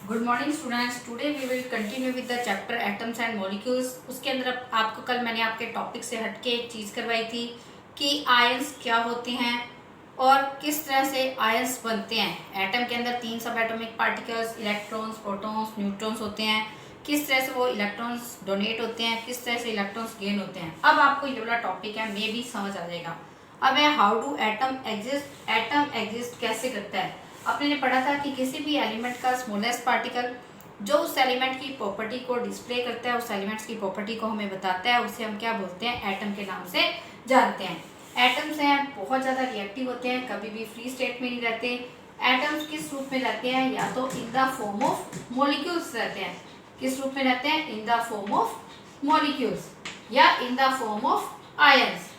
Good morning students. Today we will continue with the chapter atoms and molecules. उसके अंदर आपको कल मैंने आपके टॉपिक से हटके एक चीज़ करवाई थी कि आयंस क्या होते हैं और किस तरह से आयंस बनते हैं। एटम के अंदर 3 सब atomic particles electrons, protons, neutrons होते हैं। किस तरह से वो इलेक्ट्रॉन्स डोनेट होते हैं, किस तरह से इलेक्ट्रॉन्स गेन होते हैं। अब आपको ये वाला टॉपिक है मे भी समझ आ जाएगा। अब है how do atom exist. Atom exist कैसे करता है। आपने ने पढ़ा था कि किसी भी एलिमेंट का स्मॉलेस्ट पार्टिकल जो उस एलिमेंट की प्रॉपर्टी को डिस्प्ले करता है, उस एलिमेंट्स की प्रॉपर्टी को हमें बताता है, उसे हम क्या बोलते हैं, एटम के नाम से जानते हैं। एटम्स हैं बहुत ज़्यादा रिएक्टिव होते हैं, कभी भी फ्री स्टेट में नहीं रहते। एटम्स किस रूप में रहते हैं, या तो in the form of molecules रहते हैं। किस रूप में रहते हैं, in the form of molecules या in the form of ions.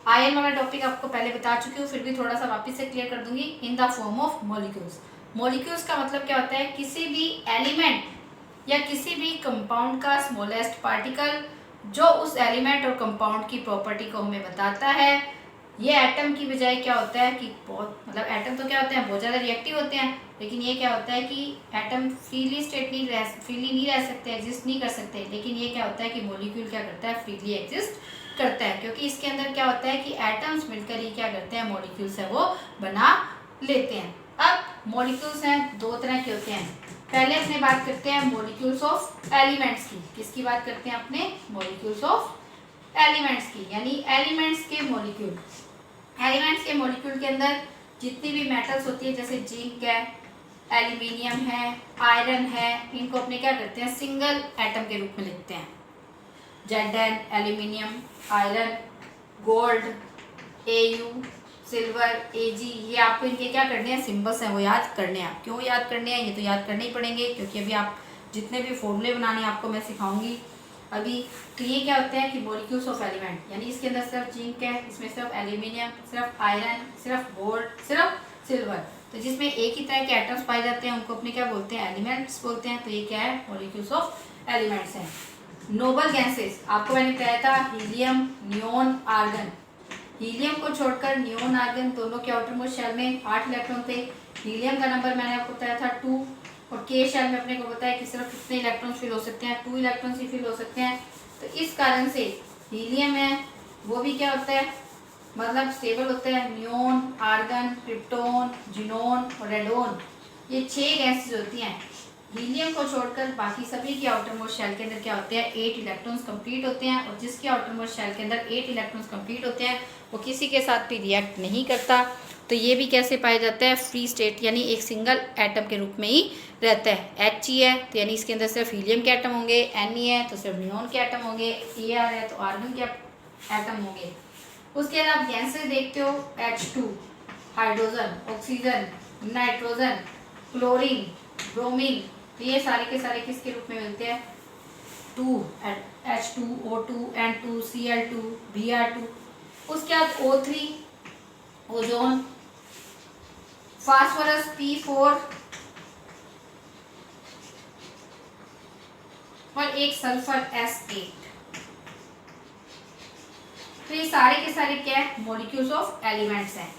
Ion वाला टॉपिक आपको पहले बता चुकी हूँ, फिर भी थोड़ा सा वापस से क्लियर कर दूंगी। इन the form of molecules. Molecules का मतलब क्या होता है, किसी भी एलिमेंट या किसी भी कंपाउंड का स्मॉलेस्ट पार्टिकल जो उस एलिमेंट और कंपाउंड की प्रॉपर्टी को हमें बताता है। ये एटम की बजाय क्या होता है कि बहुत एटम तो क्या होते हैं, बहुत ज़्यादा रिएक्टिव होते हैं, लेकिन ये क्या होता है कि एटम फ्रीली नहीं रह सकते, एग्जिस्ट नहीं कर सकते। लेकिन ये क्या होता है कि मॉलिक्यूल क्या करता है, फ्रीली एग्जिस्ट करता है, क्योंकि इसके अंदर क्या होता है कि एटम्स मिलकर ही क्या करते हैं, मॉलिक्यूल्स है वो बना लेते हैं। अब मॉलिक्यूल्स हैं दो तरह के होते हैं। पहले अपने बात करते हैं मॉलिक्यूल्स ऑफ एलिमेंट्स की। किसकी बात करते हैं अपने, मॉलिक्यूल्स ऑफ एलिमेंट्स की, यानी एलिमेंट्स के मॉलिक्यूल। एलिमेंट्स के मॉलिक्यूल के अंदर जितनी भी मेटल्स होती है, जैसे जिंक है, एल्यूमिनियम है, आयरन है, इनको अपने क्या करते हैं, सिंगल एटम के रूप में लिखते हैं। Zn, aluminium, iron, gold, Au, silver, Ag, ये आपको इनके क्या करने हैं, सिंबल्स हैं वो याद करने हैं। क्यों याद करने हैं, ये तो याद करने ही पड़ेंगे, क्योंकि अभी आप जितने भी फॉर्मूले बनाने आपको मैं सिखाऊंगी अभी। तो ये क्या होते हैं कि मॉलिक्यूल्स ऑफ एलिमेंट, यानी इसके अंदर सिर्फ जिंक है, इसमें सिर्फ एल्यूमिनियम, सिर्फ आयरन, सिर्फ गोल्ड, सिर्फ सिल्वर। तो जिसमें एक ही तरह के एटम्स पाए जाते हैं उनको अपने क्या बोलते हैं, एलिमेंट्स बोलते हैं। तो ये क्या है, मॉलिक्यूल्स ऑफ एलिमेंट्स हैं। नोबल गैसेस आपको मैंने बताया था, हीलियम, नियोन, आर्गन। हीलियम को छोड़कर नियोन, आर्गन दोनों के आउटर मोस्ट शेल में 8 इलेक्ट्रॉन थे। हीलियम का नंबर मैंने आपको बताया था 2, और के शेल में अपने को बताया कि सिर्फ कितने इलेक्ट्रॉन्स फिल हो सकते हैं, 2 इलेक्ट्रॉन्स ही फिल हो सकते हैं। तो इस कारण से हीलियम है वो भी क्या होता है, मतलब स्टेबल होता है। नियोन, आर्गन, क्रिप्टोन, जिनोन और रेडोन, ये 6 गैसेस होती हैं। हीलियम को छोड़कर बाकी सभी के आउटर मोस्ट शेल के अंदर क्या होते हैं, 8 इलेक्ट्रॉन्स कंप्लीट होते हैं, और जिसके आउटर मोस्ट शेल के अंदर 8 इलेक्ट्रॉन्स कंप्लीट होते हैं वो किसी के साथ भी रिएक्ट नहीं करता। तो ये भी कैसे पाया जाता है, फ्री स्टेट, यानी एक सिंगल एटम के रूप में ही रहता है। H ही है तो यानी इसके अंदर सिर्फ हीलियम के एटम होंगे, N ही है तो सिर्फ नियोन के एटम होंगे, Ar है तो आर्गन के एटम होंगे। उसके बाद आप गैसेस देखते हो, H2 hydrogen, oxygen, nitrogen, chlorine, bromine. तो ये सारे के सारे किसके रूप में मिलते हैं, 2 H2, O2, N2, Cl2, Br2। उसके बाद O3 ओजोन, फास्फोरस P4 और एक सल्फर S8। तो ये सारे के सारे क्या है, मॉलिक्यूल्स ऑफ एलिमेंट्स हैं,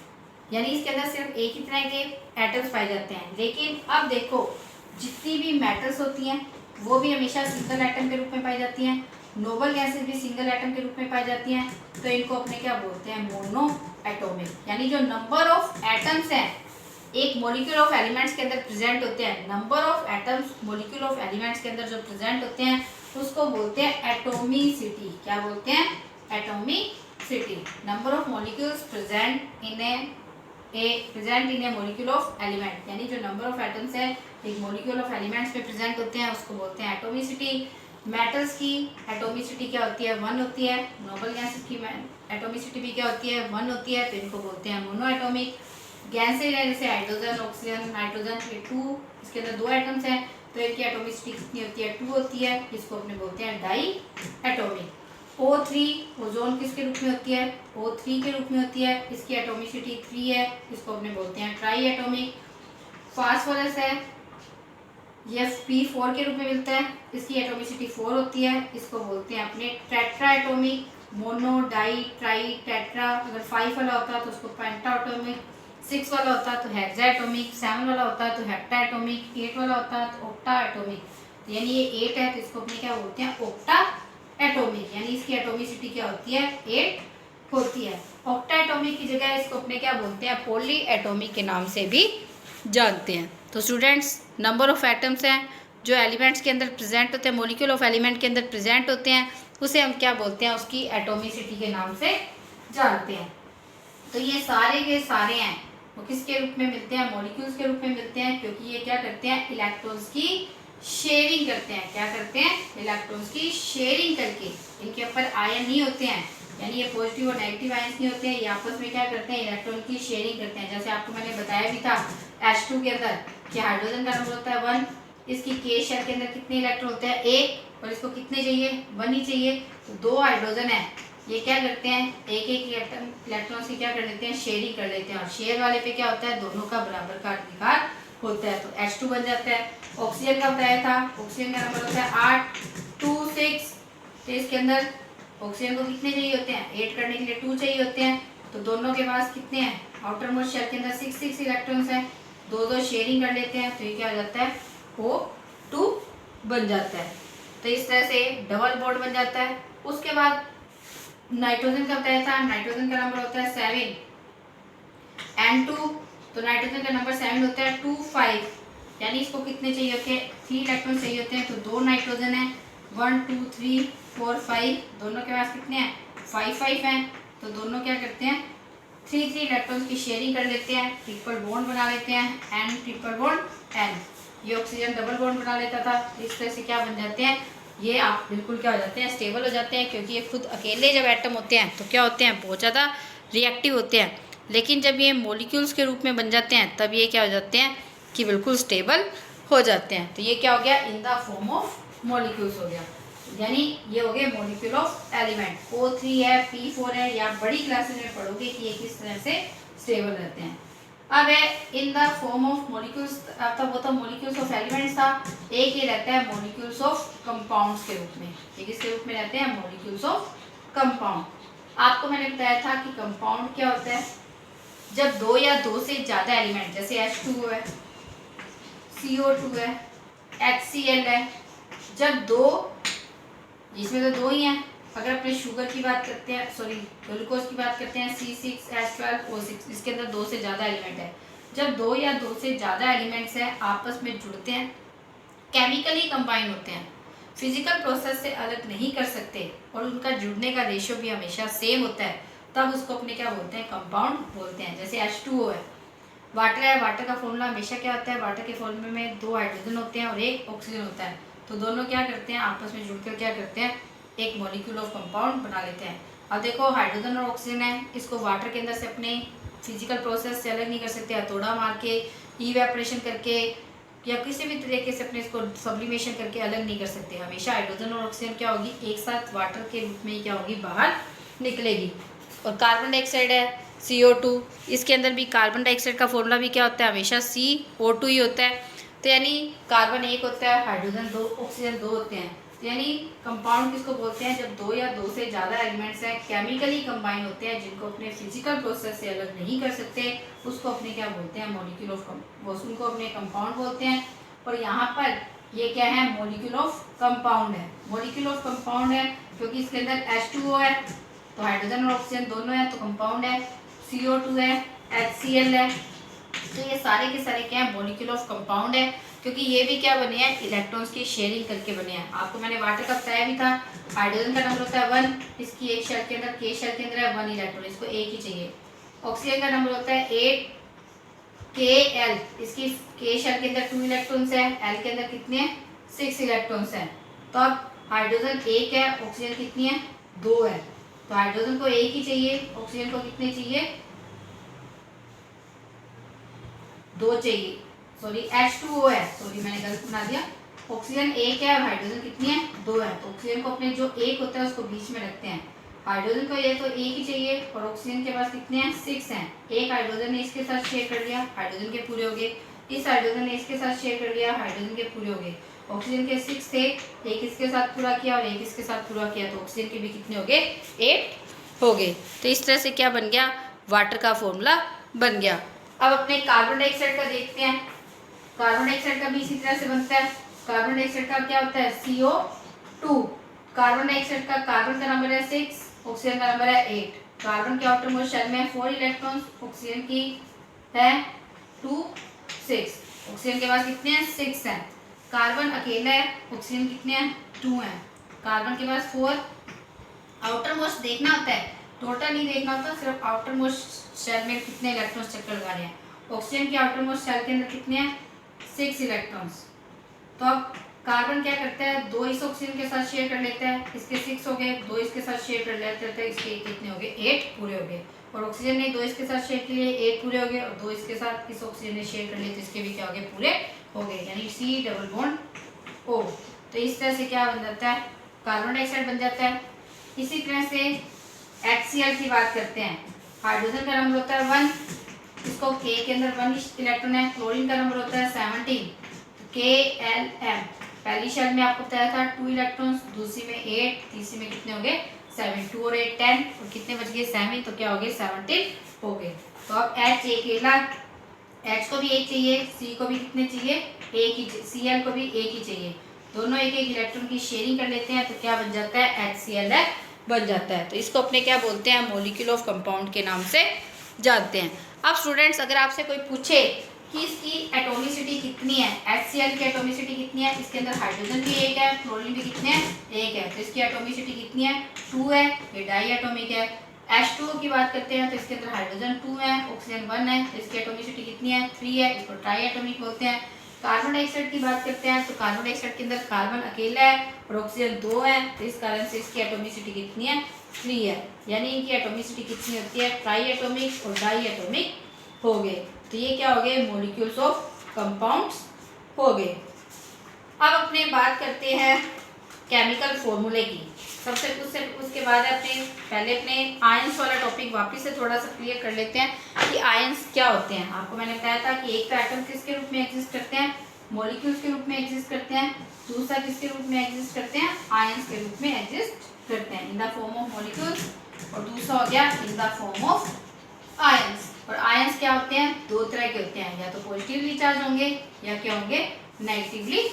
यानी इसके अंदर सिर्फ एक ही तरह के एटम्स पाए जाते हैं। लेकिन अब देखो जितनी भी मेटल्स होती हैं वो भी हमेशा सिंगल एटम के रूप में पाई जाती हैं। नोबल गैसेस भी सिंगल एटम के रूप में पाई जाती हैं। तो इनको अपने क्या बोलते हैं, मोनो एटोमिक, यानी जो नंबर ऑफ एटम्स हैं एक मॉलिक्यूल ऑफ एलिमेंट्स के अंदर प्रेजेंट होते हैं, number of atoms molecule of elements के अंदर जो प्रेजेंट होते हैं उसको बोलते हैं एटोमिसिटी। क्या बोलते हैं, atomicity. Number of molecules present in A molecule of element, यानी जो नंबर ऑफ एटम्स है एक मॉलिक्यूल ऑफ एलिमेंट्स में प्रेजेंट होते हैं उसको बोलते हैं एटोमिसिटी। मेटल्स की एटोमिसिटी क्या होती है, 1 होती है। नोबल गैसेस की एटोमिसिटी भी क्या होती है, 1 होती है। तो इनको बोलते हैं मोनो एटोमिक। गैसेज है जैसे हाइड्रोजन, ऑक्सीजन, नाइट्रोजन, ये 2, इसके अंदर 2 एटम्स हैं तो इनकी एटोमिसिटी कितनी होती है, 2 होती है। इसको अपने बोलते हैं डाई एटोमिक। O3 ओजोन किसके रूप में होती है, O3 के रूप में होती है, इसकी एटोमिसिटी 3 है, इसको अपने बोलते हैं ट्राई एटोमिक। फास्फोरस है, ये P4 के रूप में मिलता है, इसकी एटोमिसिटी 4 होती है, इसको बोलते हैं अपने tetra atomic. Mono, di, tri, tetra, अगर 5 वाला होता है तो उसको पेंटा एटोमिक, 6 वाला होता तो हेक्सा एटॉमिक, 7 वाला होता तो हेप्टा एटॉमिक, 8 वाला होता तो ऑक्टा एटॉमिक। तो यानी ये 8 है तो इसको अपने क्या बोलते हैं, ऑक्टा एटॉमिक, यानी इसकी एटॉमिसिटी क्या होती है, 8 होती है। ऑक्टा एटॉमिक की जगह इसको अपने क्या बोलते हैं, पॉली एटॉमिक के नाम से भी जानते हैं। तो स्टूडेंट्स, नंबर ऑफ एटम्स हैं जो एलिमेंट्स के अंदर प्रेजेंट होते हैं, मॉलिक्यूल ऑफ एलिमेंट के अंदर प्रेजेंट होते हैं, उसे हम क्या बोलते हैं, उसकी एटॉमिसिटी के नाम से जानते हैं। तो ये सारे के सारे हैं वो किसके रूप में मिलते हैं, मॉलिक्यूल्स के रूप में मिलते हैं, क्योंकि ये क्या करते हैं, इलेक्ट्रॉन्स की शेयरिंग करते हैं। क्या करते हैं, इलेक्ट्रॉन्स की शेयरिंग करके, इनके ऊपर आयन नहीं होते हैं, यानी ये पॉजिटिव और नेगेटिव आयंस नहीं होते हैं, ये आपस में क्या करते हैं, इलेक्ट्रॉन की शेयरिंग करते हैं। जैसे आपको मैंने बताया भी था H2 के अंदर कि हाइड्रोजन का नंबर होता है 1, इसकी K शेल के अंदर कितने इलेक्ट्रॉन होते हैं, 1, और इसको कितने चाहिए, 1 ही चाहिए। तो 2 हाइड्रोजन है, ये क्या करते हैं, एक एक इलेक्ट्रॉन की क्या कर लेते हैं, शेयरिंग कर लेते हैं, और शेयर वाले पे क्या होता है, दोनों का बराबर का अधिकार होता है, तो H2 बन जाता है। ऑक्सीजन का बताया था, ऑक्सीजन का नंबर होता है 8, 2, 6, तो इसके अंदर ऑक्सीजन को कितने चाहिए होते हैं, 8 करने के लिए 2 चाहिए होते हैं, तो दोनों के पास कितने हैं, आउटर मोस्ट शेल के अंदर 6 इलेक्ट्रॉन्स हैं, 2 शेयरिंग कर लेते हैं, तो ये क्या हो जाता है, O2 बन जाता है। तो इस तरह से डबल बॉन्ड बन जाता है। उसके बाद नाइट्रोजन का बताया था, नाइट्रोजन का नंबर होता है 7, N2, तो नाइट्रोजन का नंबर 7 होता है 2, 5, यानी इसको कितने चाहिए होते हैं, 3 इलेक्ट्रॉन चाहिए होते हैं, तो 2 नाइट्रोजन है, 1, 2, 3, 4, 5, दोनों के पास कितने हैं, 5, 5 हैं, तो दोनों क्या करते हैं, 3 इलेक्ट्रॉन्स की शेयरिंग कर लेते हैं, ट्रिपल बॉन्ड बना लेते हैं, N ट्रिपल बॉन्ड N। ये ऑक्सीजन डबल बॉन्ड बना लेता था, इस तरह से क्या बन जाते हैं, ये आप बिल्कुल क्या हो जाते हैं, स्टेबल हो जाते हैं, क्योंकि ये खुद अकेले जब एटम होते हैं तो क्या होते हैं, बहुत ज़्यादा रिएक्टिव होते हैं, लेकिन जब ये मॉलिक्यूल्स के रूप में बन जाते हैं तब ये क्या हो जाते हैं कि बिल्कुल स्टेबल हो जाते हैं। तो ये क्या हो गया, इन द फॉर्म ऑफ मॉलिक्यूल्स हो गया, यानी ये हो गए मॉलिक्यूल ऑफ एलिमेंट। O3 है, P4 है, या बड़ी क्लासेस में पढ़ोगे कि ये किस तरह से स्टेबल रहते हैं। अब है इन द फॉर्म ऑफ मॉलिक्यूल्स, अब वो तो मॉलिक्यूल्स ऑफ एलिमेंट्स था, एक ये रहता है मॉलिक्यूल्स ऑफ कंपाउंड्स के रूप में। ये किसके रूप में रहते हैं, मॉलिक्यूल्स ऑफ कंपाउंड। आपको मैंने बताया था कि कंपाउंड क्या होता है, जब 2 या 2 से ज़्यादा एलिमेंट, जैसे H2O है, CO2 है, HCl है, जब 2, इसमें तो 2 ही हैं, अगर अपने शुगर की बात करते हैं, सॉरी ग्लूकोज की बात करते हैं, C6H12O6, इसके अंदर 2 से ज़्यादा एलिमेंट है। जब 2 या 2 से ज़्यादा एलिमेंट्स हैं आपस में जुड़ते हैं, केमिकली कंबाइन होते हैं, फिजिकल प्रोसेस से अलग नहीं कर सकते, और उनका जुड़ने का रेशियो भी हमेशा सेम होता है, तब उसको अपने क्या बोलते हैं, कंपाउंड बोलते हैं। जैसे H2O है, वाटर है, वाटर का फॉर्मूला हमेशा क्या होता है, वाटर के फॉर्मूले में 2 हाइड्रोजन होते हैं और 1 ऑक्सीजन होता है, तो दोनों क्या करते हैं, आपस में जुड़कर क्या करते हैं, एक मॉलिक्यूल ऑफ कंपाउंड बना लेते हैं। अब देखो हाइड्रोजन और ऑक्सीजन है, इसको वाटर के अंदर से अपने फिजिकल प्रोसेस से अलग नहीं कर सकते, हथौड़ा मार के, इवेपोरेशन करके, या किसी भी तरीके से अपने इसको सब्लिमेशन करके अलग नहीं कर सकते। हमेशा हाइड्रोजन और ऑक्सीजन क्या होगी, एक साथ वाटर के रूप में क्या होगी, बाहर निकलेगी। और कार्बन डाइऑक्साइड है CO2, इसके अंदर भी कार्बन डाइऑक्साइड का फॉर्मूला भी क्या होता है, हमेशा CO2 ही होता है। तो यानी कार्बन 1 होता है, हाइड्रोजन 2, ऑक्सीजन 2 होते हैं। तो यानी कंपाउंड किसको बोलते हैं, जब 2 या 2 से ज़्यादा एलिमेंट्स हैं, केमिकली कंबाइन होते हैं, जिनको अपने फिजिकल प्रोसेस से अलग नहीं कर सकते, उसको अपने क्या बोलते हैं, मॉलिक्यूल ऑफ, उनको अपने कंपाउंड बोलते हैं। और यहाँ पर ये क्या है, मॉलिक्यूल ऑफ कंपाउंड है, मॉलिक्यूल ऑफ कंपाउंड है क्योंकि इसके अंदर H2O है, तो हाइड्रोजन और ऑक्सीजन दोनों है, तो कंपाउंड है, CO2 है, HCl है, तो ये सारे के सारे क्या है, मॉलिक्यूल ऑफ कंपाउंड है, क्योंकि ये भी क्या बने हैं, इलेक्ट्रॉन्स की शेयरिंग करके बने हैं। आपको मैंने वाटर का बताया भी था, हाइड्रोजन का नंबर होता है 1, इसकी एक शेल के अंदर, K शेल के अंदर है 1 इलेक्ट्रॉन, इसको एक ही चाहिए। ऑक्सीजन का नंबर होता है 8, Kl, इसकी K शेल के अंदर 2 इलेक्ट्रॉन्स है, L के अंदर कितने हैं, 6 इलेक्ट्रॉन्स हैं। तो अब हाइड्रोजन 1 है, ऑक्सीजन कितनी है, 2 है, तो हाइड्रोजन को 1 ही चाहिए, ऑक्सीजन को कितने चाहिए, 2 चाहिए, सॉरी H2O है, सॉरी मैंने गलत बना दिया, ऑक्सीजन 1 है और हाइड्रोजन कितनी है, 2 है, तो ऑक्सीजन को अपने जो 1 होता है उसको बीच में रखते हैं, हाइड्रोजन को ये तो 1 ही चाहिए, और ऑक्सीजन के पास कितने हैं, 6 हैं, एक हाइड्रोजन ने इसके साथ शेयर कर लिया, हाइड्रोजन के पूरे हो गए, इस हाइड्रोजन ने इसके साथ शेयर कर लिया, हाइड्रोजन के पूरे हो गए। ऑक्सीजन के 6 थे, एक इसके साथ पूरा किया और एक इसके साथ पूरा किया, तो ऑक्सीजन के भी कितने हो गए, 8 हो गए। तो इस तरह से क्या बन गया, वाटर का फॉर्मूला बन गया। अब अपने कार्बन डाइऑक्साइड का देखते हैं। कार्बन डाइऑक्साइड का भी इसी तरह से बनता है। कार्बन डाइऑक्साइड का क्या होता है, CO2। कार्बन डाइऑक्साइड का कार्बन का नंबर है 6, ऑक्सीजन का नंबर है 8। कार्बन के आउटर मोस्ट शेल में 4 इलेक्ट्रॉन्स, ऑक्सीजन की है 2 6। ऑक्सीजन के पास कितने हैं, 6 हैं। कार्बन अकेला है, ऑक्सीजन कितने हैं, 2 हैं। कार्बन के पास 4। आउटर मोस्ट देखना होता है, टोटल नहीं देखना होता, सिर्फ आउटर मोस्ट शेल में कितने इलेक्ट्रॉन्स चक्कर लगा रहे हैं। ऑक्सीजन के आउटर मोस्ट शेल के अंदर कितने हैं, 6 इलेक्ट्रॉन्स। तो अब कार्बन क्या करता है, 2 इस ऑक्सीजन के साथ शेयर कर लेता है, इसके 6 हो गए, 2 इसके साथ शेयर कर लेते हैं, इसके कितने हो गए, 8 पूरे हो गए। और ऑक्सीजन ने 2 इसके साथ शेयर किए, 8 पूरे हो गए, और 2 इसके साथ इस ऑक्सीजन ने शेयर कर लिए, तो इसके भी क्या हो गए, पूरे हो गए, यानी C डबल बॉन्ड O। तो इस तरह से क्या बन जाता है, कार्बन डाइऑक्साइड बन जाता है। इसी तरह से HCl की बात करते हैं। हाइड्रोजन का नंबर होता है 1, इसको K के अंदर 1 इलेक्ट्रॉन है। क्लोरीन का नंबर होता है 17, KLm। पहली शेल में आपको बताया था 2 इलेक्ट्रॉन्स, दूसरी में 8, तीसरी में कितने हो गए, 7। 2 और 8 10, और कितने बच गए, 7, तो क्या हो गए, 17 हो गए। तो अब H अकेला, H को भी एक चाहिए, C को भी कितने चाहिए, एक ही, Cl को भी एक ही चाहिए। दोनों एक एक इलेक्ट्रॉन की शेयरिंग कर लेते हैं, तो क्या बन जाता है, HCl बन जाता है। तो इसको अपने क्या बोलते हैं, मॉलिक्यूल ऑफ कंपाउंड के नाम से जानते हैं। अब स्टूडेंट्स, अगर आपसे कोई पूछे कि इसकी एटॉमिसिटी कितनी है, HCl की एटॉमिसिटी कितनी है, इसके अंदर हाइड्रोजन भी एक है, क्लोरीन भी कितने हैं, एक है, तो इसकी एटॉमिसिटी कितनी है, 2 है, ये डाई एटॉमिक है। H2O की बात करते हैं, तो इसके अंदर हाइड्रोजन 2 है, ऑक्सीजन 1 है, तो इसकी एटॉमिसिटी कितनी है, 3 है, इसको ट्राई एटॉमिक बोलते हैं। कार्बन डाइऑक्साइड की बात करते हैं, तो कार्बन डाइऑक्साइड के अंदर कार्बन अकेला है और ऑक्सीजन 2 है, तो इस कारण से इसकी एटॉमिसिटी कितनी है, 3 है, यानी इनकी एटॉमिसिटी कितनी होती है, ट्राई एटॉमिक और डाई एटॉमिक हो गए। तो ये क्या हो गए, मॉलिक्यूल्स ऑफ कंपाउंड्स हो गए। अब अपने बात करते हैं केमिकल फॉर्मूले की। सबसे उसके बाद अपने पहले अपने आयंस वाला टॉपिक वापस से थोड़ा सा क्लियर कर लेते हैं कि आयंस क्या होते हैं। आपको मैंने बताया था कि एक तो एटम किसके रूप में एग्जिस्ट करते हैं, मॉलिक्यूल्स के रूप में एग्जिस्ट करते हैं, दूसरा किसके रूप में एग्जिस्ट करते हैं, आयंस के रूप में एग्जिस्ट करते हैं, in the form of molecules, और दूसरा हो गया इन द फॉर्म ऑफ आयंस। और आयंस क्या होते हैं, दो तरह के होते हैं, या तो पॉजिटिवली चार्ज होंगे या क्या होंगे, नेगेटिवली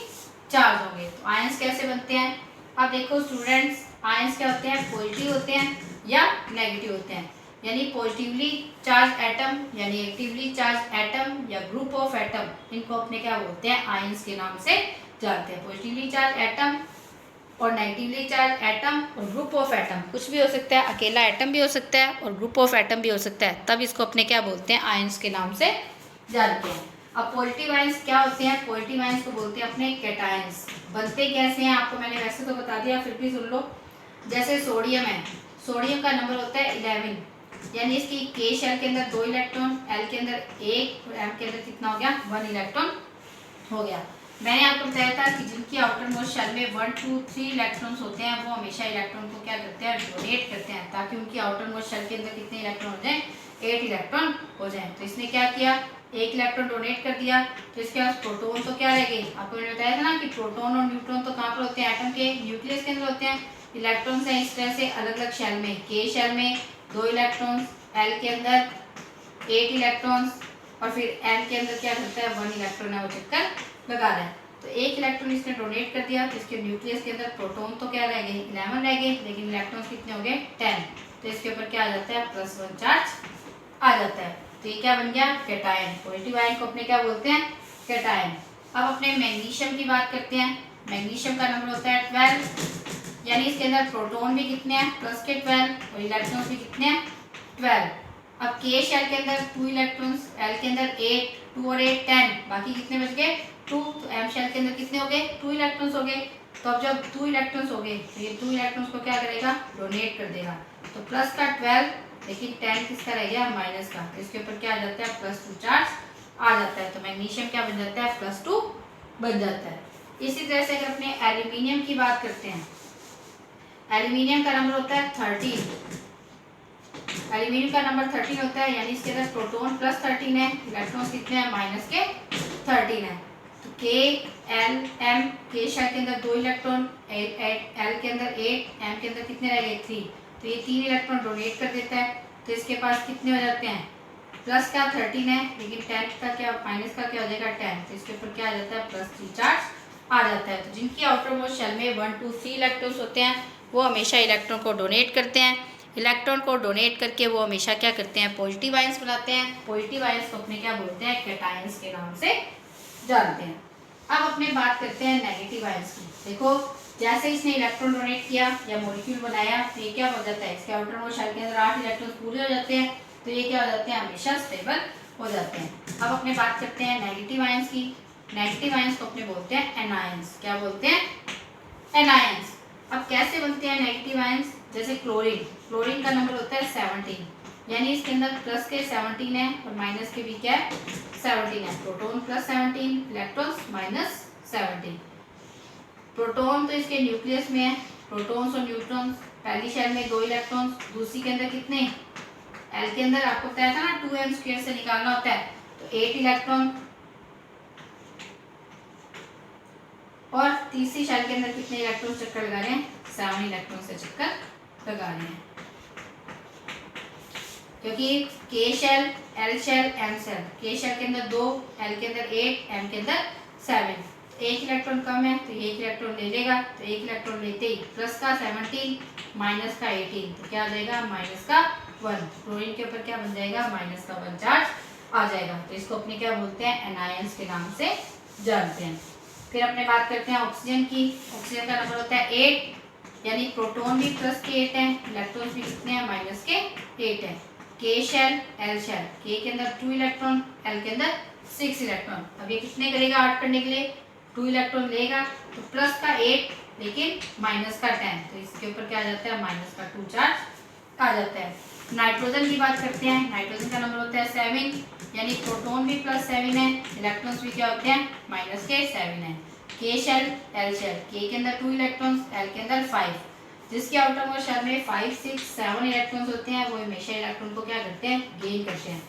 चार्ज होंगे। तो आयंस कैसे बनते हैं, अब देखो स्टूडेंट्स, आयंस क्या होते हैं, पॉजिटिव होते हैं या नेगेटिव होते हैं। यानी पॉजिटिवली चार्ज एटम या नेगेटिवली चार्ज एटम या ग्रुप ऑफ एटम, इनको अपने क्या बोलते हैं, आयंस के नाम से जानते हैं। पॉजिटिवली चार्ज एटम और नेगेटिवली चार्ज एटम और ग्रुप ऑफ एटम, कुछ भी हो सकता है, अकेला एटम भी हो सकता है और ग्रुप ऑफ एटम भी हो सकता है, तब इसको अपने क्या बोलते हैं, आयंस के नाम से जानते हैं। अब पॉजिटिव आयंस क्या होते हैं, पॉजिटिव आयंस को बोलते हैं अपने कैटायंस। बनते कैसे हैं आपको मैंने वैसे तो बता दिया, फिर भी सुन लो। जैसे सोडियम है, सोडियम का नंबर होता है 11, यानी इसकी K शेल के अंदर 2 इलेक्ट्रॉन, L के अंदर 1 और M के अंदर कितना हो गया, 1 इलेक्ट्रॉन हो गया। मैंने आपको बताया था कि जिनकी आउटर मोस्ट शेल में 1 2 3 इलेक्ट्रॉन्स होते हैं, वो हमेशा इलेक्ट्रॉन को क्या करते हैं, डोनेट करते हैं, ताकि उनकी आउटर मोस्ट शेल के अंदर कितने इलेक्ट्रॉन हो जाए, 8 इलेक्ट्रॉन हो जाए। तो इसने क्या किया, 1 इलेक्ट्रॉन डोनेट कर दिया, तो इसके पास प्रोटॉन तो क्या रह गए, आपको मैंने बताया था ना कि प्रोटॉन और न्यूट्रॉन तो कहाँ पर होते हैं, एटम के न्यूक्लियस के अंदर होते हैं। इलेक्ट्रॉन्स हैं इस तरह से अलग अलग शेल में, K शेल में 2 इलेक्ट्रॉन्स, L के अंदर 8 इलेक्ट्रॉन्स, और फिर M के अंदर क्या करता है, 1 इलेक्ट्रॉन है वो चक्कर लगा रहा है। तो 1 इलेक्ट्रॉन इसने डोनेट कर दिया, तो इसके न्यूक्लियस के अंदर प्रोटॉन तो क्या रह गए, 11 रह गए, लेकिन इलेक्ट्रॉन्स कितने हो गए, 10। तो इसके ऊपर क्या आ जाता है, +1 चार्ज आ जाता है। तो ये क्या बन गया, कैटायन। पॉजिटिव आयन को अपने क्या बोलते हैं, कैटायन। अब अपने मैग्नीशियम की बात करते हैं। मैग्नीशियम का नंबर होता है 12, यानी इसके अंदर प्रोटॉन भी कितने हैं, प्लस के 12, और इलेक्ट्रॉन्स भी कितने हैं, 12। अब K शेल के अंदर 2 इलेक्ट्रॉन्स, L के अंदर 8, 2 और 8 10, बाकी कितने बच गए, 2। तो M शेल के अंदर कितने हो गए, 2 इलेक्ट्रॉन्स हो गए। तो अब जब 2 इलेक्ट्रॉन्स हो गए, तो ये 2 इलेक्ट्रॉन्स को क्या करेगा, डोनेट कर देगा। तो प्लस का 12, लेकिन 10 किसका रह गया, माइनस का, तो इसके ऊपर क्या आ जाता है, +2 चार्ज आ जाता है। तो मैग्नीशियम क्या बन जाता है, +2 बन जाता है। इसी तरह से अगर अपने एल्यूमिनियम की बात करते हैं, एल्यूमिनियम का नंबर होता है 13, एल्यूमिनियम का नंबर 13 होता है, यानी इसके अंदर प्रोटॉन +13 है, इलेक्ट्रॉन्स कितने हैं, -13 है। तो K L M, K shell के अंदर 2 इलेक्ट्रॉन, L के अंदर 8, M के अंदर कितने रह गए, 3। तो ये 3 इलेक्ट्रॉन डोनेट कर देता है, तो इसके पास कितने हो जाते हैं, प्लस का 13 है, लेकिन 10 का क्या माइनस का क्या हो जाएगा 10, तो इसके ऊपर क्या आ जाता है प्लस 3 चार्ज आ जाता है। तो जिनकी आउटर मोस्ट शेल में 1 2 3 इलेक्ट्रॉन्स होते हैं वो हमेशा इलेक्ट्रॉन को डोनेट करते हैं। इलेक्ट्रॉन को डोनेट करके वो हमेशा क्या करते हैं पॉजिटिव आयंस बनाते हैं। पॉजिटिव आयंस को अपने क्या बोलते हैं कैटायंस के नाम से जानते हैं। अब अपने बात करते हैं नेगेटिव आयंस की। देखो जैसे इसने इलेक्ट्रॉन डोनेट किया या मॉलिक्यूल बनाया तो ये क्या हो जाता है, इसके आउटर मोस्ट शेल के अंदर 8 इलेक्ट्रॉन पूरे हो जाते हैं, तो ये क्या हो जाते हैं हमेशा स्टेबल हो जाते हैं। अब अपने बात करते हैं नेगेटिव आयंस की। नेगेटिव आयंस को अपने बोलते हैं एनायंस। क्या बोलते हैं एनायंस। अब कैसे बनते हैं नेगेटिव आयंस, जैसे क्लोरीन, क्लोरीन का नंबर होता है 17, यानी इसके अंदर प्लस के 17 है और माइनस के भी क्या है 17 है। Proton plus 17, electrons minus 17। Proton तो इसके न्यूक्लियस में है, प्रोटॉन्स और न्यूट्रॉन्स। पहली शेल में 2 इलेक्ट्रॉन्स, दूसरी के अंदर कितने, एल के अंदर आपको बताया था ना 2m² से निकालना होता है, तो 8 इलेक्ट्रॉन। और तीसरी शेल के अंदर कितने इलेक्ट्रॉन चक्कर लगा रहे हैं 7 इलेक्ट्रॉन से चक्कर लगा रहे हैं, क्योंकि K shell, L shell, M shell, K shell के अंदर 2, एल के अंदर 8, एम के अंदर 7। एक इलेक्ट्रॉन कम है तो एक इलेक्ट्रॉन ले लेगा, तो एक इलेक्ट्रॉन लेते ही प्लस का 17 माइनस का 18, तो क्या आ जाएगा माइनस का 1। क्लोरीन के ऊपर क्या बन जाएगा माइनस का 1 चार्ज आ जाएगा। तो इसको अपने क्या बोलते हैं एनायंस के नाम से जानते हैं। फिर अपने बात करते हैं ऑक्सीजन की। ऑक्सीजन का नंबर होता है 8, यानी प्रोटॉन भी प्लस के 8 है, इलेक्ट्रॉन्स भी कितने हैं माइनस के 8 है। के शेल, एल शेल, के के अंदर 2 इलेक्ट्रॉन, एल के अंदर 6 इलेक्ट्रॉन। अब ये कितने करेगा 8 करने के लिए, 2 इलेक्ट्रॉन लेगा, तो प्लस का 8 लेकिन माइनस का 10, तो इसके ऊपर क्या आ जाता है माइनस का 2 चार्ज आ जाता है। नाइट्रोजन की बात करते हैं। नाइट्रोजन का नंबर होता है 7, यानी प्रोटॉन भी प्लस 7 है, इलेक्ट्रॉन्स भी क्या होते हैं माइनस के 7 है। के शेल, एल शेल, के के अंदर 2 इलेक्ट्रॉन्स, एल के अंदर 5। जिसके आउटर मोस्ट शेल में 5 6 7 इलेक्ट्रॉन्स होते हैं वो हमेशा इलेक्ट्रॉन को क्या करते हैं गेन करते हैं।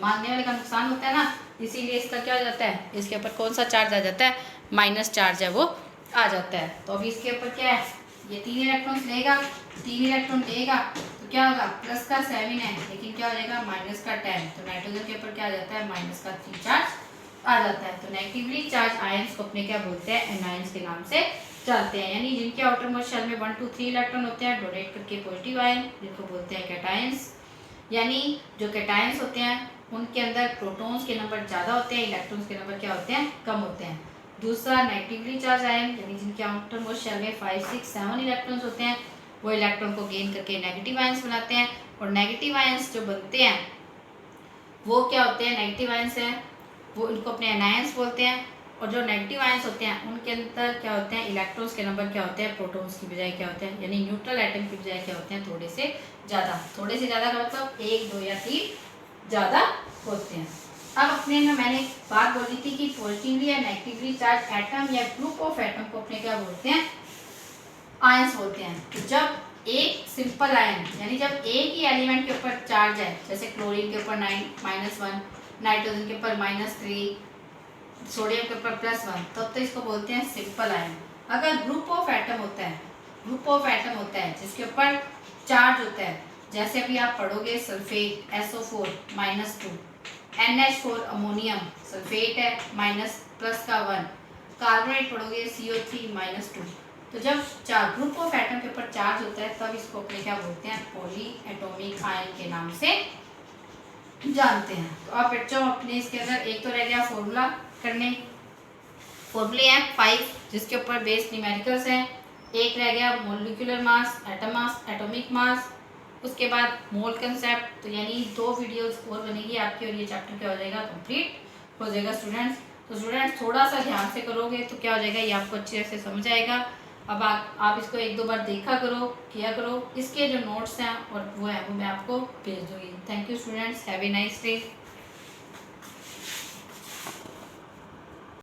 मारने वाले का नुकसान होता है ना, इसीलिए इसका क्या हो जाता है, इसके ऊपर कौन सा चार्ज आ जाता है माइनस चार्ज है वो आ जाता है। तो अभी इसके ऊपर क्या है, ये 3 इलेक्ट्रॉन्स लेगा, 3 इलेक्ट्रॉन लेगा तो क्या होगा प्लस का 7 है, लेकिन क्या हो जाएगा माइनस का 10, तो नाइट्रोजन के ऊपर क्या आ जाता है माइनस का 3 चार्ज आ जाता है। तो नेगेटिवली चार्ज आयंस को अपने क्या बोलते हैं एनायंस के नाम से जानते हैं, यानी जिनके आउटर मोस्ट शेल में 1 2 3 इलेक्ट्रॉन होते हैं डोनेट करके पॉजिटिव आयन, जिनको बोलते हैं कैटायंस। यानी जो कैटायंस होते हैं उनके अंदर प्रोटॉन्स के नंबर ज़्यादा होते हैं, इलेक्ट्रॉन्स के नंबर क्या होते हैं कम होते हैं। दूसरा नेगेटिवली चार्ज आयन, यानी जिनके आउटर मोस्ट शेल में 5 6 7 इलेक्ट्रॉन्स होते हैं वो इलेक्ट्रॉन को गेन करके नेगेटिव आयंस बनाते हैं। और नेगेटिव आयंस जो बनते हैं वो क्या होते हैं, नेगेटिव आयंस हैं वो इनको अपने एनायंस बोलते हैं। और जो नेगेटिव आयंस होते हैं उनके अंदर क्या होते हैं इलेक्ट्रॉन्स के नंबर क्या होते हैं प्रोटॉन्स की बजाय क्या होते हैं, यानी न्यूट्रल एटम की बजाय क्या होते हैं थोड़े से ज़्यादा। थोड़े से ज़्यादा का मतलब 1 2 या 3 ज़्यादा होते हैं। अब अपने में मैंने बात बोली थी कि पॉजिटिवली या नेगेटिवली चार्ज एटम या ग्रुप ऑफ एटम को अपने क्या बोलते हैं आयंस बोलते हैं। तो जब एक सिंपल आयन, यानी जब एक ही एलिमेंट के ऊपर चार्ज है, जैसे क्लोरीन के ऊपर -1, नाइट्रोजन के ऊपर -3, सोडियम के ऊपर +1, तब तो इसको बोलते हैं सिंपल आयन। अगर ग्रुप ऑफ एटम होता है, ग्रुप ऑफ एटम होता है जिसके ऊपर चार्ज होता है, जैसे अभी आप पढ़ोगे sulphate SO4 -2, NH4 ammonium sulphate है +1, कार्बोनेट पढ़ोगे CO3 -2। तो जब ग्रुप ऑफ एटम के ऊपर चार्ज होता है तब इसको अपने क्या बोलते हैं पॉली एटॉमिक आयन के नाम से जानते हैं। तो आप बच्चों अपने इसके अंदर एक तो रह गया फॉर्मूला करने, फॉर्मूले हैं 5 जिसके ऊपर बेस न्यूमेरिकल्स हैं। एक रह गया मोलिकुलर मास, एटम मास, एटॉमिक मास, उसके बाद मोल कंसेप्ट। तो यानी 2 वीडियोस और बनेगी आपकी और ये चैप्टर क्या हो जाएगा कंप्लीट हो जाएगा स्टूडेंट्स। तो स्टूडेंट्स थोड़ा सा ध्यान से करोगे तो क्या हो जाएगा ये आपको अच्छे से समझ आएगा। अब आप इसको 1 2 बार देखा करो, किया करो। इसके जो नोट्स हैं और वो है वो मैं आपको भेज दूँगी। Thank you students, have a nice day.